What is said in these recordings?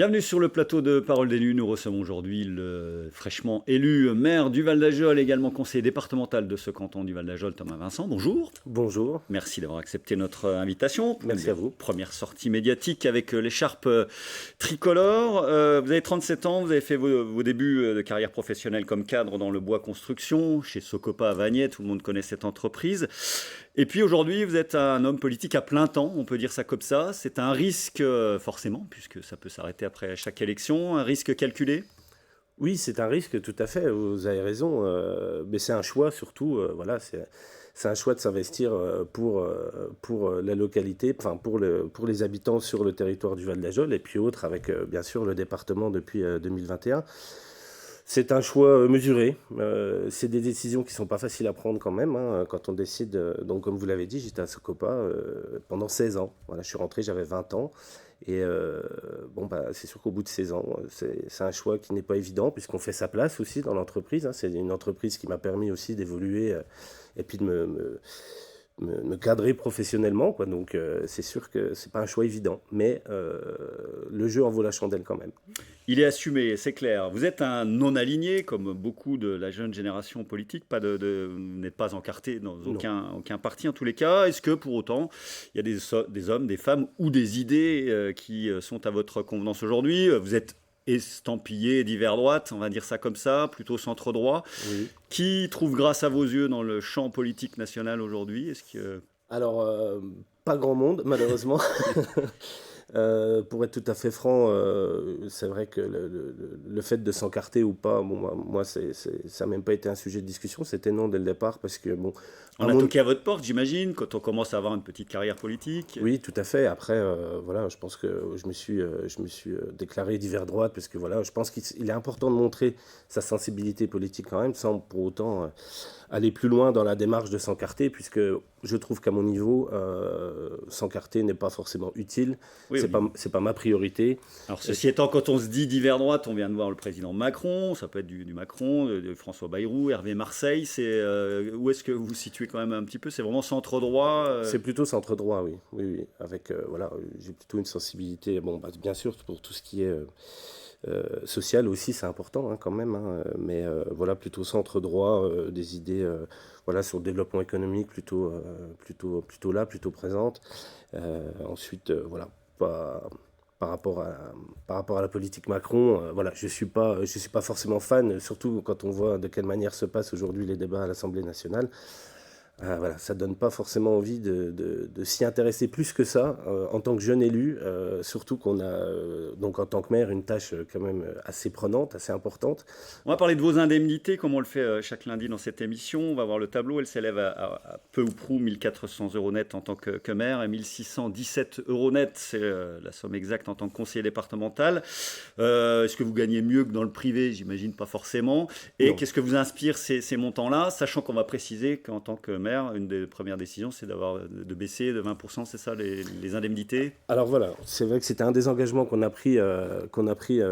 Bienvenue sur le plateau de Parole d'élus. Nous recevons aujourd'hui le fraîchement élu maire du Val-d'Ajol, également conseiller départemental de ce canton du Val-d'Ajol, Thomas Vincent. Bonjour. Bonjour, Merci d'avoir accepté notre invitation. merci à vous. Première sortie médiatique avec l'écharpe tricolore. Vous avez 37 ans, vous avez fait vos débuts de carrière professionnelle comme cadre dans le bois construction, chez Socopa à Vagney, tout le monde connaît cette entreprise. Et puis aujourd'hui, vous êtes un homme politique à plein temps, on peut dire ça comme ça. C'est un risque, forcément, puisque ça peut s'arrêter après chaque élection, un risque calculé. Oui, c'est un risque, tout à fait, vous avez raison, mais c'est un choix surtout, voilà, c'est un choix de s'investir pour la localité, enfin pour les habitants sur le territoire du Val-d'Ajol et puis autres avec bien sûr le département depuis 2021. C'est un choix mesuré, c'est des décisions qui ne sont pas faciles à prendre quand même, hein, quand on décide, donc comme vous l'avez dit, j'étais à Socopa pendant 16 ans, voilà, je suis rentré, j'avais 20 ans, et bon, bah, c'est sûr qu'au bout de 16 ans, c'est un choix qui n'est pas évident, puisqu'on fait sa place aussi dans l'entreprise, hein, c'est une entreprise qui m'a permis aussi d'évoluer et puis de me cadrer professionnellement, quoi. Donc c'est sûr que c'est pas un choix évident, mais le jeu en vaut la chandelle quand même. Il est assumé, c'est clair. Vous êtes un non-aligné, comme beaucoup de la jeune génération politique. Vous n'êtes pas encarté dans Non. aucun parti en tous les cas. Est-ce que pour autant, il y a des hommes, des femmes ou des idées qui sont à votre convenance aujourd'hui? Vous êtes estampillé divers droite, on va dire ça comme ça, plutôt centre droit. Oui. Qui trouve grâce à vos yeux dans le champ politique national aujourd'hui? Est-ce que Alors, pas grand monde, malheureusement. Pour être tout à fait franc, c'est vrai que le fait de s'encarter ou pas, bon, moi ça n'a même pas été un sujet de discussion, c'était non dès le départ, parce que, bon, on à a mon, toqué à votre porte, j'imagine, quand on commence à avoir une petite carrière politique? oui, tout à fait. Après, voilà, je pense que je me suis déclaré divers droite parce que voilà, je pense qu'il est important de montrer sa sensibilité politique quand même, sans pour autant aller plus loin dans la démarche de s'encarter, puisque je trouve qu'à mon niveau, s'encarter n'est pas forcément utile. Oui, C'est oui. pas ma priorité. Alors ceci étant, quand on se dit divers droite, on vient de voir le président Macron, ça peut être du Macron, de François Bayrou, Hervé Marseille. Où est-ce que vous vous situez quand même un petit peu? C'est vraiment centre droit C'est plutôt centre droit, oui. Oui, oui. Avec, voilà, j'ai plutôt une sensibilité, bon, bah, bien sûr, pour tout ce qui est social aussi, c'est important hein, quand même, hein, mais voilà, plutôt centre droit, des idées voilà, sur le développement économique, plutôt présentes. Ensuite, voilà, pas, par rapport à, par rapport à la politique Macron, voilà, je suis pas forcément fan, surtout quand on voit de quelle manière se passent aujourd'hui les débats à l'Assemblée nationale. Voilà, ça donne pas forcément envie de s'y intéresser plus que ça en tant que jeune élu, surtout qu'on a donc en tant que maire une tâche quand même assez prenante, assez importante. On va parler de vos indemnités, comme on le fait chaque lundi dans cette émission. On va voir le tableau. Elle s'élève à peu ou prou 1400 euros net en tant que maire et 1617 euros net, c'est la somme exacte en tant que conseiller départemental. Est-ce que vous gagnez mieux que dans le privé? J'imagine pas forcément. Et Non. qu'est-ce que vous inspire ces montants-là, sachant qu'on va préciser qu'en tant que maire, une des premières décisions, c'est de baisser de 20%, c'est ça, les indemnités? Alors voilà, c'est vrai que c'était un des engagements qu'on a pris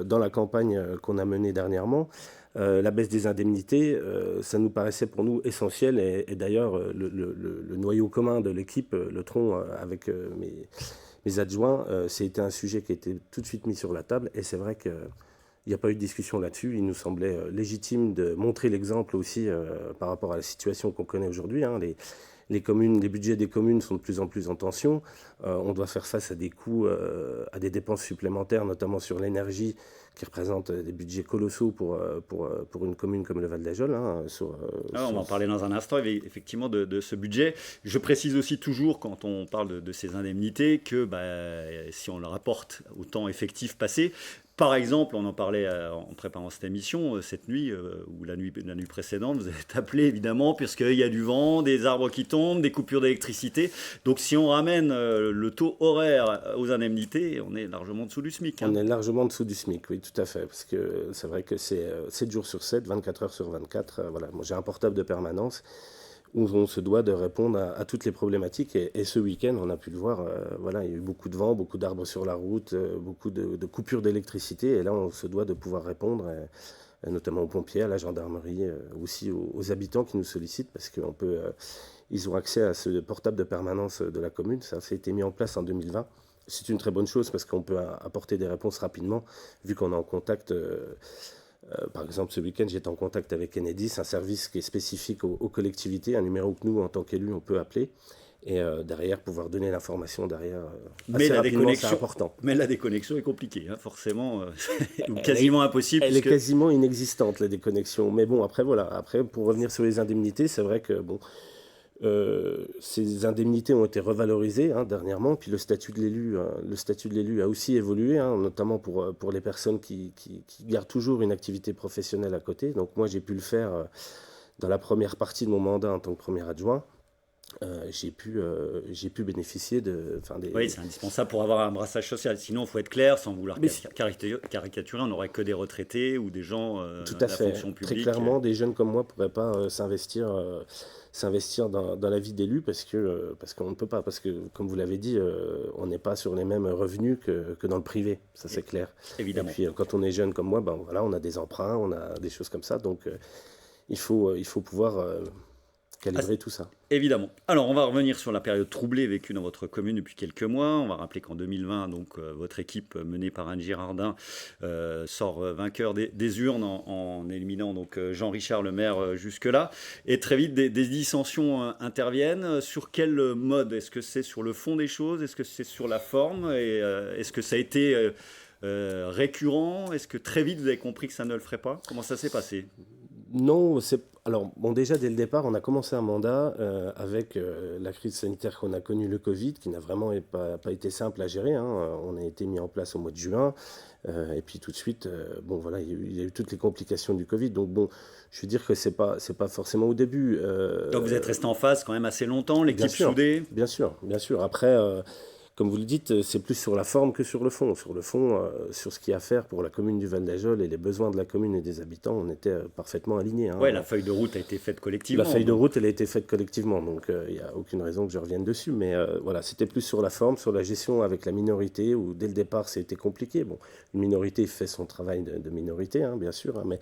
dans la campagne qu'on a menée dernièrement. La baisse des indemnités, ça nous paraissait pour nous essentiel et d'ailleurs le noyau commun de l'équipe, le tronc avec mes adjoints, c'était un sujet qui a été tout de suite mis sur la table et c'est vrai qu'il n'y a pas eu de discussion là-dessus. Il nous semblait légitime de montrer l'exemple aussi par rapport à la situation qu'on connaît aujourd'hui, hein. Les communes, les budgets des communes sont de plus en plus en tension. On doit faire face à des coûts, à des dépenses supplémentaires, notamment sur l'énergie, qui représentent des budgets colossaux pour une commune comme le Val-d'Ajol, hein, On va en parler dans un instant, effectivement, de ce budget. Je précise aussi toujours, quand on parle de ces indemnités, que si on leur apporte au temps effectif passé, par exemple, on en parlait en préparant cette émission, cette nuit ou la nuit précédente, vous êtes appelé évidemment, puisqu'il y a du vent, des arbres qui tombent, des coupures d'électricité. Donc si on ramène le taux horaire aux indemnités, on est largement en dessous du SMIC. On est largement en dessous du SMIC, oui, tout à fait. Parce que c'est vrai que c'est 7 jours sur 7, 24 heures sur 24. Voilà. Moi, j'ai un portable de permanence où on se doit de répondre à toutes les problématiques. Et ce week-end, on a pu le voir, voilà, il y a eu beaucoup de vent, beaucoup d'arbres sur la route, beaucoup de coupures d'électricité. Et là, on se doit de pouvoir répondre, notamment aux pompiers, à la gendarmerie, aussi aux habitants qui nous sollicitent, parce qu'ils ont accès à ce portable de permanence de la commune. Ça a été mis en place en 2020. c'est une très bonne chose parce qu'on peut apporter des réponses rapidement, vu qu'on est en contact. Par exemple, ce week-end, j'étais en contact avec Enedis, un service qui est spécifique aux collectivités, un numéro que nous, en tant qu'élus, on peut appeler. Et derrière, pouvoir donner l'information derrière assez rapidement, c'est important. Mais la déconnexion est compliquée, hein, forcément, ou Elle quasiment impossible. Elle est quasiment inexistante, la déconnexion. Mais bon, après, voilà. Après, pour revenir sur les indemnités, c'est vrai que bon, ces indemnités ont été revalorisées dernièrement. Puis le statut de l'élu a aussi évolué, notamment pour les personnes qui gardent toujours une activité professionnelle à côté. Donc moi, j'ai pu le faire dans la première partie de mon mandat en tant que premier adjoint. J'ai pu bénéficier Oui, c'est indispensable pour avoir un brassage social. Sinon, il faut être clair, sans vouloir caricaturer, on n'aurait que des retraités ou des gens Tout de à la fait. fonction publique. Très clairement, des jeunes comme moi ne pourraient pas s'investir dans la vie d'élu parce qu'on ne peut pas. Parce que, comme vous l'avez dit, on n'est pas sur les mêmes revenus que dans le privé. Ça, c'est clair. Évidemment. Et puis, quand on est jeune comme moi, voilà, on a des emprunts, on a des choses comme ça. Donc, il faut pouvoir calibrer tout ça. Évidemment. Alors, on va revenir sur la période troublée vécue dans votre commune depuis quelques mois. On va rappeler qu'en 2020, donc, votre équipe menée par Anne Girardin sort vainqueur des urnes en éliminant donc, Jean-Richard le maire jusque-là. Et très vite, des dissensions interviennent. Sur quel mode? Est-ce que c'est sur le fond des choses? Est-ce que c'est sur la forme? Et est-ce que ça a été récurrent? Est-ce que très vite, vous avez compris que ça ne le ferait pas? Comment ça s'est passé? Non, alors bon, déjà dès le départ, on a commencé un mandat avec la crise sanitaire qu'on a connue, le Covid, qui n'a vraiment pas été simple à gérer. On a été mis en place au mois de juin, et puis tout de suite, bon voilà, il y a eu toutes les complications du Covid. Donc bon, je veux dire que c'est pas forcément au début. Donc vous êtes resté en phase quand même assez longtemps, l'équipe soudée? Bien sûr, bien sûr. Après. Comme vous le dites, c'est plus sur la forme que sur le fond. Sur le fond, sur ce qu'il y a à faire pour la commune du Val d'Ajol et les besoins de la commune et des habitants, on était parfaitement alignés. Oui, la feuille de route a été faite collectivement. La feuille de route, elle a été faite collectivement, donc il n'y a aucune raison que je revienne dessus. Mais voilà, c'était plus sur la forme, sur la gestion avec la minorité, où dès le départ, c'était compliqué. Bon, une minorité fait son travail de minorité, bien sûr, mais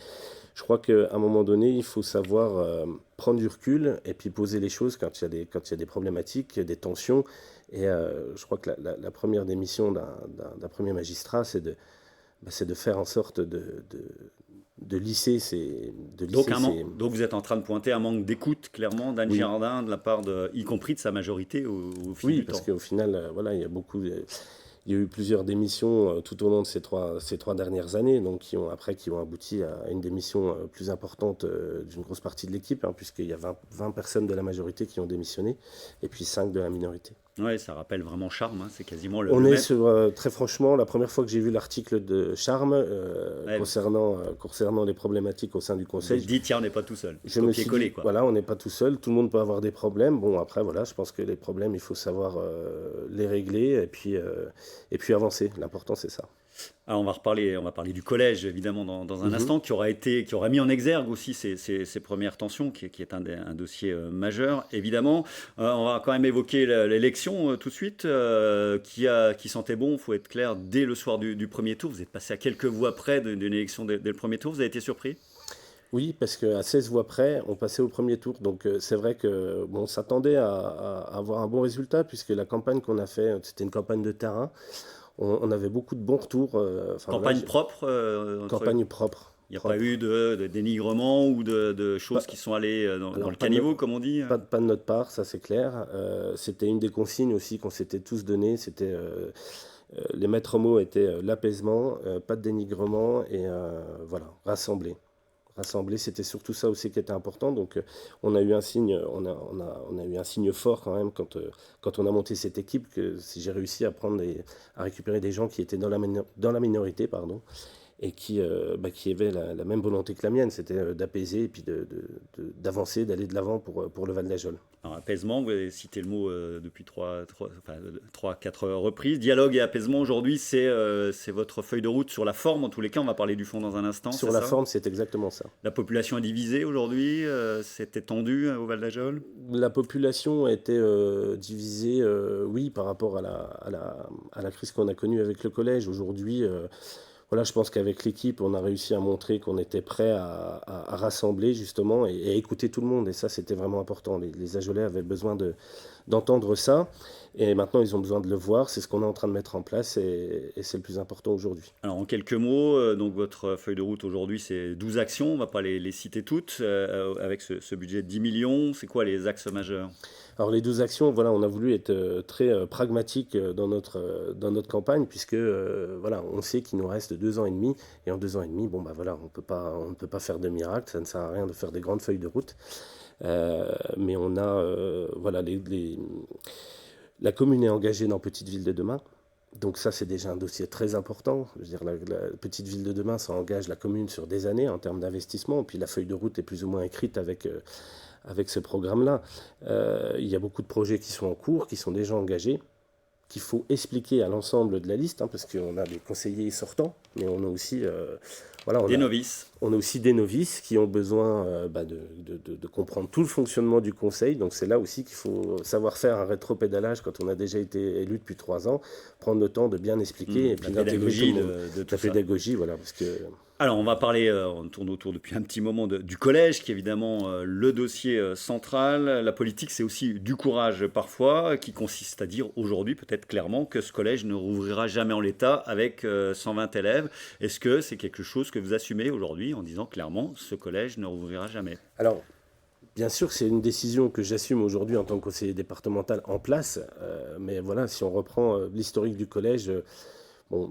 je crois qu'à un moment donné, il faut savoir prendre du recul et puis poser les choses quand il y a des problématiques, des tensions. Et je crois que la première des missions d'un premier magistrat, c'est de faire en sorte de lisser ces... Donc vous êtes en train de pointer un manque d'écoute, clairement, d'Anne Girardin, de la part y compris de sa majorité au fil du temps. Oui, parce qu'au final, voilà, il y a eu plusieurs démissions tout au long de ces trois dernières années, donc qui ont abouti à une démission plus importante d'une grosse partie de l'équipe, puisqu'il y a 20 personnes de la majorité qui ont démissionné, et puis 5 de la minorité. Oui, ça rappelle vraiment Charme, c'est quasiment le On même. est sur, très franchement, la première fois que j'ai vu l'article de Charme concernant les problématiques au sein du conseil. Je dis, tiens, on n'est pas tout seul. Je me suis dit, voilà, on n'est pas tout seul, tout le monde peut avoir des problèmes. Bon, après, voilà, je pense que les problèmes, il faut savoir les régler et puis avancer. L'important, c'est ça. Alors on va parler du collège évidemment dans un instant, qui aura mis en exergue aussi ces premières tensions, qui est un dossier majeur évidemment. On va quand même évoquer l'élection tout de suite, qui sentait bon, il faut être clair, dès le soir du premier tour. Vous êtes passé à quelques voix près d'une élection dès le premier tour, vous avez été surpris? Oui, parce qu'à 16 voix près, on passait au premier tour. Donc c'est vrai qu'on s'attendait à avoir un bon résultat, puisque la campagne qu'on a fait, c'était une campagne de terrain. On avait beaucoup de bons retours. Campagne propre Campagne propre. Il n'y a pas eu de dénigrement ou de choses qui sont allées dans le caniveau, comme on dit? Pas de notre part, ça c'est clair. C'était une des consignes aussi qu'on s'était tous données. C'était, les maîtres mots étaient l'apaisement, pas de dénigrement et voilà, rassembler. C'était surtout ça aussi qui était important. Donc on a eu un signe, on a eu un signe fort quand même quand on a monté cette équipe, que si j'ai réussi à récupérer des gens qui étaient dans la minorité, pardon, et qui avaient la même volonté que la mienne, c'était d'apaiser et puis d'avancer, d'aller de l'avant pour le Val d'Ajol. Alors, apaisement, vous avez cité le mot depuis 3-4 reprises. Dialogue et apaisement, aujourd'hui, c'est votre feuille de route sur la forme. En tous les cas, on va parler du fond dans un instant. Sur la forme, c'est exactement ça. La population est divisée aujourd'hui, c'est étendu au Val d'Ajol? La population a été divisée, oui, par rapport à la crise qu'on a connue avec le collège. Aujourd'hui, voilà, je pense qu'avec l'équipe, on a réussi à montrer qu'on était prêt à rassembler justement et à écouter tout le monde. Et ça, c'était vraiment important. Les Ajolais avaient besoin d'entendre ça. Et maintenant, ils ont besoin de le voir. C'est ce qu'on est en train de mettre en place et c'est le plus important aujourd'hui. Alors, en quelques mots, donc votre feuille de route aujourd'hui, c'est 12 actions. On ne va pas les citer toutes. Avec ce budget de 10 millions, c'est quoi les axes majeurs? Alors les 12 actions, voilà, on a voulu être très pragmatique dans notre campagne, puisque voilà, on sait qu'il nous reste 2 ans et demi, et en 2 ans et demi, bon bah voilà, on ne peut pas faire de miracle, ça ne sert à rien de faire des grandes feuilles de route. Mais on a, voilà, la commune est engagée dans Petite Ville de demain. Donc ça, c'est déjà un dossier très important. Je veux dire, la Petite Ville de demain, ça engage la commune sur des années en termes d'investissement. Puis la feuille de route est plus ou moins écrite avec ce programme-là. Il y a beaucoup de projets qui sont en cours, qui sont déjà engagés, qu'il faut expliquer à l'ensemble de la liste, hein, parce qu'on a des conseillers sortants, mais on a aussi, voilà, Des novices. on a aussi des novices qui ont besoin de comprendre tout le fonctionnement du conseil. Donc c'est là aussi qu'il faut savoir faire un rétropédalage quand on a déjà été élu depuis 3 ans, prendre le temps de bien expliquer et puis La d'intégrer tout pédagogie le monde. de tout La ça. pédagogie, voilà, parce que Alors, on va parler, on tourne autour depuis un petit moment du collège, qui est évidemment le dossier central. La politique, c'est aussi du courage parfois, qui consiste à dire aujourd'hui, peut-être clairement, que ce collège ne rouvrira jamais en l'état avec 120 élèves. Est-ce que c'est quelque chose que vous assumez aujourd'hui en disant clairement, ce collège ne rouvrira jamais? alors, bien sûr, c'est une décision que j'assume aujourd'hui en tant que conseiller départemental en place, mais voilà, si on reprend l'historique du collège, bon,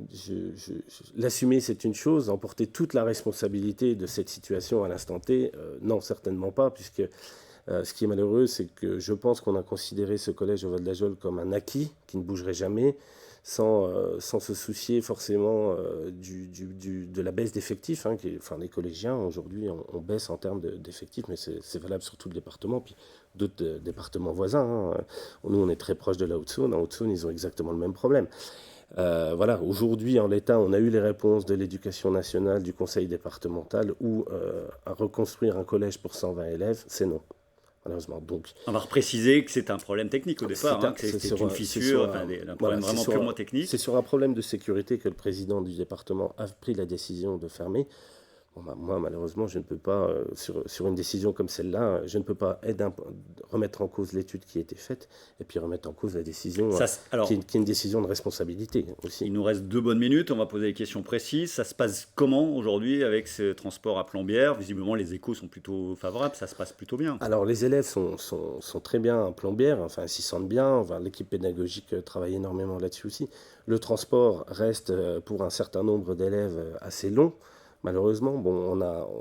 l'assumer c'est une chose, emporter toute la responsabilité de cette situation à l'instant T, non, certainement pas, puisque ce qui est malheureux, c'est que je pense qu'on a considéré ce collège au Val d'Ajol comme un acquis qui ne bougerait jamais, sans se soucier forcément de la baisse d'effectifs. Hein, enfin, les collégiens, aujourd'hui, on baisse en termes d'effectifs, mais c'est valable sur tout le département, puis d'autres départements voisins. Hein. Nous, on est très proche de la Haute-Saône. En Haute-Saône, ils ont exactement le même problème. Voilà, aujourd'hui, en l'état, on a eu les réponses de l'Éducation nationale, du conseil départemental, où à reconstruire un collège pour 120 élèves, c'est non. Malheureusement. Donc, On va repréciser que c'est un problème technique au départ, que c'est une fissure, un problème vraiment purement technique. C'est sur un problème de sécurité que le président du département a pris la décision de fermer. Bon, bah, moi, malheureusement, je ne peux pas, sur une décision comme celle-là, je ne peux pas remettre en cause l'étude qui a été faite et puis remettre en cause la décision, qui est une décision de responsabilité aussi. Il nous reste 2 bonnes minutes, on va poser des questions précises. Ça se passe comment aujourd'hui avec ce transport à Plombières? Visiblement, les échos sont plutôt favorables, ça se passe plutôt bien. Alors, les élèves sont très bien à Plombières, enfin, ils s'y sentent bien. Enfin, l'équipe pédagogique travaille énormément là-dessus aussi. Le transport reste, pour un certain nombre d'élèves, assez long. Malheureusement, bon,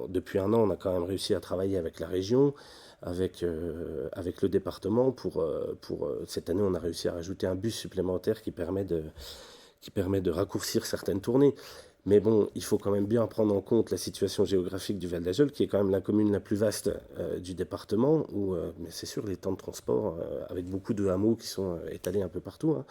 depuis 1 an, on a quand même réussi à travailler avec la région, avec le département. Pour cette année, on a réussi à rajouter un bus supplémentaire qui permet de raccourcir certaines tournées. Mais bon, il faut quand même bien prendre en compte la situation géographique du Val d'Ajol, qui est quand même la commune la plus vaste du département, où, mais c'est sûr, les temps de transport, avec beaucoup de hameaux qui sont étalés un peu partout. Hein.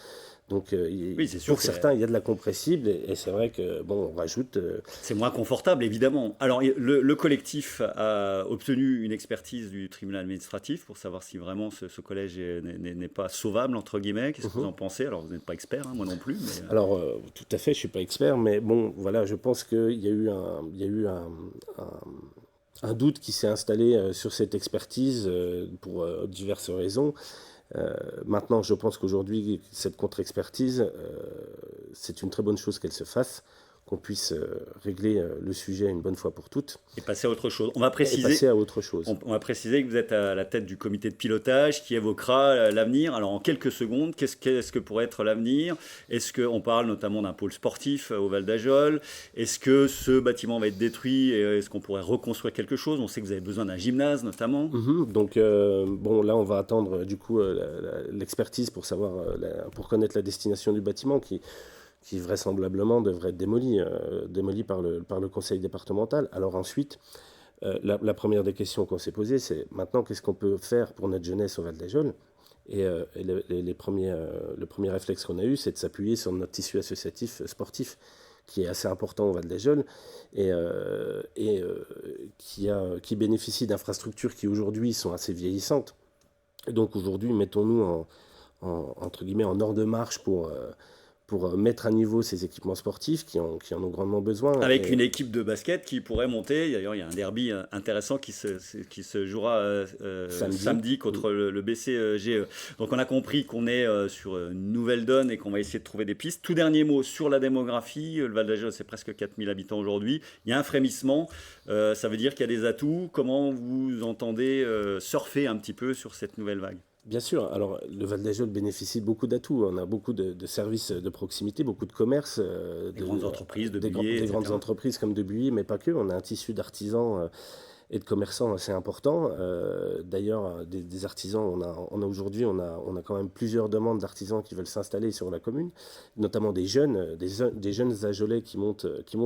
Donc, oui, c'est sûr pour certains, il y a de la compressible, et c'est vrai que, bon, on rajoute... C'est moins confortable, évidemment. Alors, le collectif a obtenu une expertise du tribunal administratif pour savoir si vraiment ce collège n'est pas sauvable, entre guillemets. Qu'est-ce que vous en pensez? Alors, vous n'êtes pas expert, hein, moi non plus. Mais... Alors, tout à fait, je ne suis pas expert, mais bon, voilà, je pense qu'il y a eu un doute qui s'est installé sur cette expertise pour diverses raisons. Maintenant, je pense qu'aujourd'hui, cette contre-expertise, c'est une très bonne chose qu'elle se fasse, qu'on puisse régler le sujet une bonne fois pour toutes. Et passer à autre chose. On va préciser, passer à autre chose. On va préciser que vous êtes à la tête du comité de pilotage qui évoquera l'avenir. Alors en quelques secondes, qu'est-ce que pourrait être l'avenir? Est-ce qu'on parle notamment d'un pôle sportif au Val d'Ajol? Est-ce que ce bâtiment va être détruit et est-ce qu'on pourrait reconstruire quelque chose? On sait que vous avez besoin d'un gymnase notamment. Donc bon, là on va attendre du coup l'expertise pour savoir, pour connaître la destination du bâtiment qui vraisemblablement devrait être démoli par le conseil départemental. Alors ensuite, la première des questions qu'on s'est posées, c'est maintenant qu'est-ce qu'on peut faire pour notre jeunesse au Val d'Ajol? Et le premier réflexe qu'on a eu, c'est de s'appuyer sur notre tissu associatif sportif, qui est assez important au Val d'Ajol, et qui bénéficie d'infrastructures qui aujourd'hui sont assez vieillissantes. Et donc aujourd'hui, mettons-nous entre guillemets en ordre de marche pour pour mettre à niveau ces équipements sportifs qui en ont grandement besoin. Avec une équipe de basket qui pourrait monter. D'ailleurs, il y a un derby intéressant qui se jouera samedi contre le BCGE. Donc on a compris qu'on est sur une nouvelle donne et qu'on va essayer de trouver des pistes. Tout dernier mot sur la démographie. Le Val d'Ajol, c'est presque 4000 habitants aujourd'hui. Il y a un frémissement. Ça veut dire qu'il y a des atouts. Comment vous entendez surfer un petit peu sur cette nouvelle vague ? Bien sûr. Alors, le Val d'Ajol bénéficie de beaucoup d'atouts. On a beaucoup de services de proximité, beaucoup de commerces. Des grandes entreprises de billets, des grandes entreprises comme de Buis, mais pas que. On a un tissu d'artisans et de commerçants assez important. D'ailleurs, des artisans, on a aujourd'hui, on a quand même plusieurs demandes d'artisans qui veulent s'installer sur la commune, notamment des jeunes Ajolais qui montent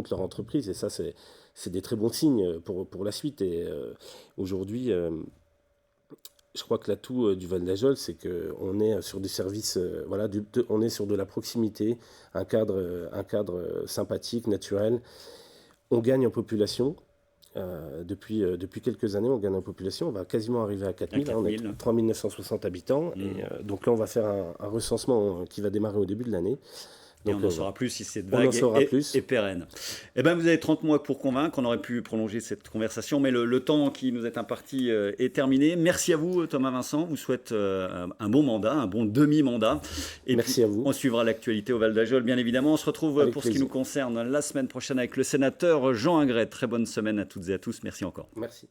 leur entreprise. Et ça, c'est des très bons signes pour la suite. Et aujourd'hui... je crois que l'atout du Val d'Ajol, c'est qu'on est sur des services, on est sur de la proximité, un cadre sympathique, naturel. On gagne en population. Depuis quelques années, on gagne en population. On va quasiment arriver à 4000. On est 3960 habitants. Et, donc là, on va faire un recensement qui va démarrer au début de l'année. Et on en saura plus si cette vague est pérenne. Eh ben, vous avez 30 mois pour convaincre. On aurait pu prolonger cette conversation, mais le temps qui nous est imparti est terminé. Merci à vous, Thomas Vincent. Je vous souhaite un bon mandat, un bon demi-mandat. Et merci à vous. On suivra l'actualité au Val d'Ajol, bien évidemment. On se retrouve pour ce qui nous concerne la semaine prochaine avec le sénateur Jean Ingret. Très bonne semaine à toutes et à tous. Merci encore. Merci.